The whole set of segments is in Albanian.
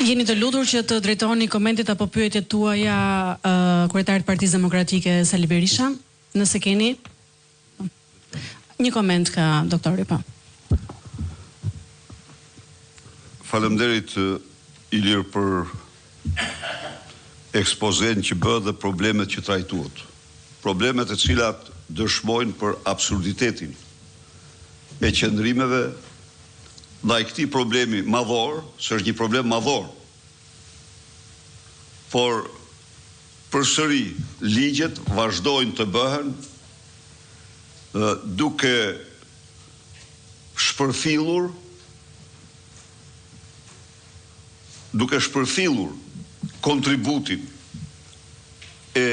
Jeni të lutur që të drejtoni komentet apo pyetjet tuaja kryetarit të Partisë Demokratike Sali Berisha, nëse keni një koment ka doktori pa. Faleminderit Ilir për ekspozen që bë dhe problemet që trajtuat. Problemet e cilat dëshmojnë për absurditetin e qëndrimeve ndaj këtij problemi madhor, se është një problem madhor. Por përsëri ligjet vazhdojnë të bëhen duke shpërfillur kontributin e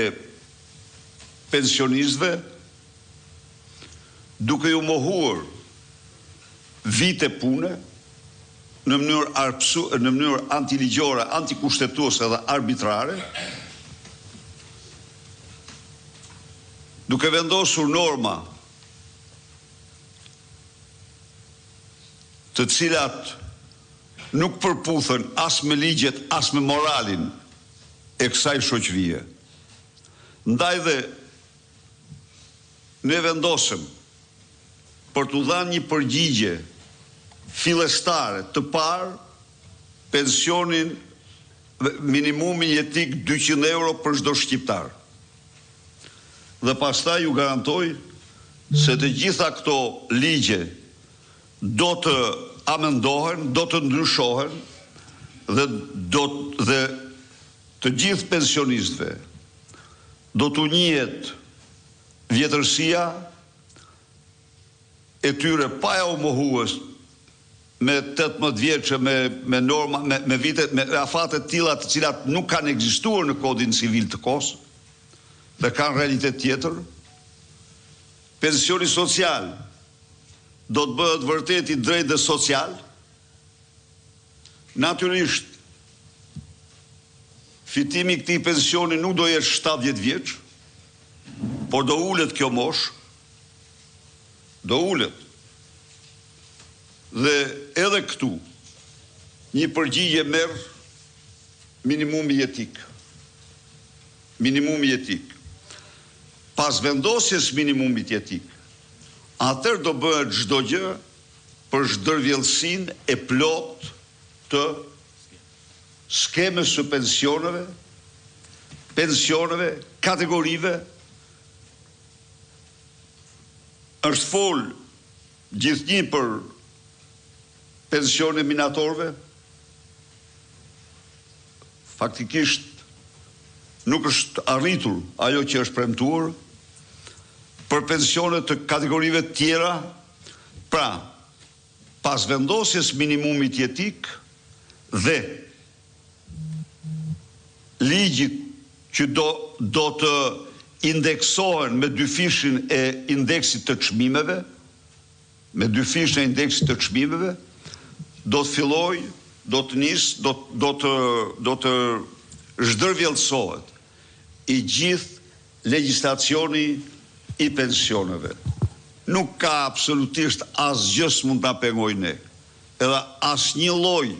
pensionistëve, duke ju mohuar vite pune në mënyrë antiligjore, antikushtetuese dhe arbitrare, duke vendosur norma të cilat nuk përputhen as me ligjet, as me moralin e kësaj shoqërie. Ndaj dhe ne vendosëm për t'u dhënë një përgjigje fillestare të parë pensionin minimumin jetik 200 euro për çdo shqiptar. Dhe pastaj ju garantoj se të gjitha këto ligje do të amendohen, do të ndryshohen dhe të gjithë pensionistëve do t'u njihet vjetërsia e tyre pa u mohues me 18 vjeçë, me norma, me vite, me afate të tilla të cilat nuk kanë ekzistuar në Kodin Civil të Kosovës dhe kanë realitet tjetër. Pensioni social do të bëhet vërtet i drejtë dhe social. Natyrisht, fitimi i këtij pensioni nuk do jetë 70 vjeç, por do ulet kjo moshë, do ulet. Dhe edhe këtu, një përgjigje merr minimumi jetik. Minimumi jetik. Pas vendosjes minimumit jetik, atëherë do bëhet çdo gjë për zhdërvjellësinë e plot të skemës së pensioneve, kategorive. Është fol gjithnjë për pensione minatorëve. Faktikisht nuk është arritur ajo që është premtuar. Për pensione të kategorive tjera, pra, pas vendosjes minimumit jetik dhe ligjit që do të indeksohen me dyfishin e indeksit të çmimeve, do të filloj, do të nis, do të zhdërvjellësohet i gjithë legjislacioni i pensioneve. Nuk ka absolutisht asgjë s'mund ta pengojë ne. Edhe asnjë lloj.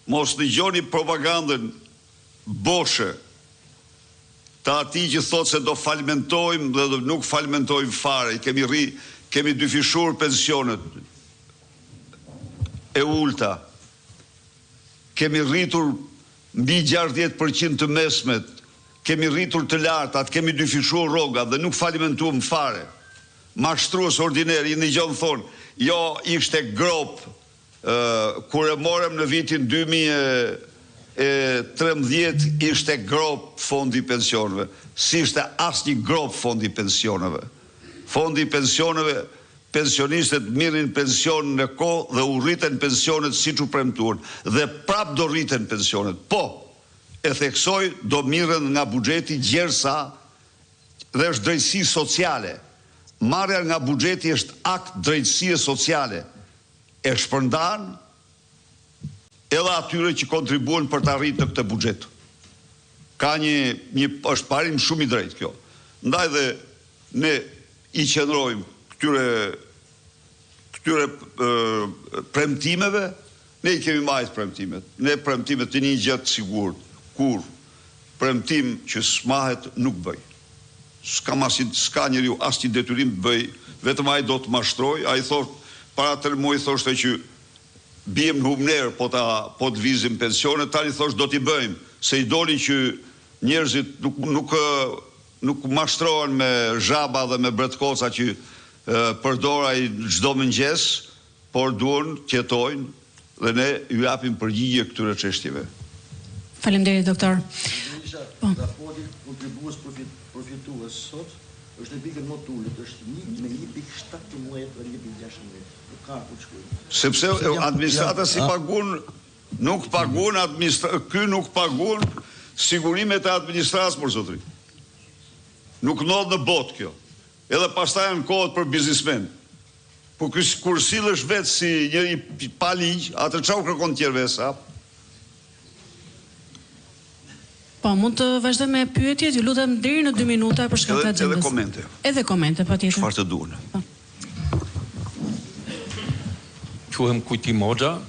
Mos dëgjoni propagandën boshe të atij që thotë se do falmentojmë dhe nuk falmentojmë fare. Kemi dyfishuar pensionet e ulta. Kemi rritur mbi 60% të mesmet. Kemi rritur të lartat, kemi dyfishuar rrogat dhe nuk falimentuam fare. Mashtrues ordiner, një gjë më thonë, jo ishte grop kur e morëm në vitin 2013 ishte grop fondi pensioneve. Si ishte asnjë grop fondi pensioneve. Fondi pensioneve, pensionistët mirën pension në kohë dhe u rriten pensionet siç u premtuan dhe prap do rriten pensionet. Po, e theksoj, do mirën nga buxheti gjersa dhe është drejtësi sociale. Marrja nga buxheti është akt drejtësie sociale. E shpërndan edhe atyre që kontribuan për të arritur këtë buxhet. Ka është parim shumë i drejtë kjo. Ndaj dhe ne i qëndrojmë këtyre premtimeve, Ne I kemi marrë premtimet. Ne premtimet të një gjë të sigurt. Kur premtim që smahet nuk bëj. S'ka njeriu asnjë detyrim të bëj, vetëm ai do të mashtroj. Ai thotë para 3 muaj thoshte që bijem në humner po të vizim pensionet, tani thosh do t'i bëjmë, se I doli që njerëzit nuk mashtrohen me zhaba dhe me bretkoca që përdor ai çdo mëngjes, por duan të jetojnë dhe ne ju japim përgjigje këtyre çështjeve. Faleminderit doktor. Raporti kontribues përfitues sot është në pikën më të ulët, është 1,17 dhe 1,16. Nuk ka ku të shkojë. Sepse administrata si pagun, nuk pagun, ky nuk pagun sigurimet e administratës për zotëri. Nuk ndodh në botë kjo. Edhe pastaj në kohët për biznismen. Po kur sillesh vetë si njëri pa ligj, atë çau kërkon tjerëve sa. Po, mund të vazhdoj me pyetjet, ju lutem deri në 2 minuta për shkak të agjendës. Edhe komente. Edhe komente, patjetër. Çfarë të duan? Quhem Kujti Moxha,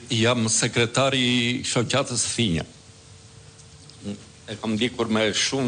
jam sekretari I shoqatës Thinja. E kam ndjekur me shumë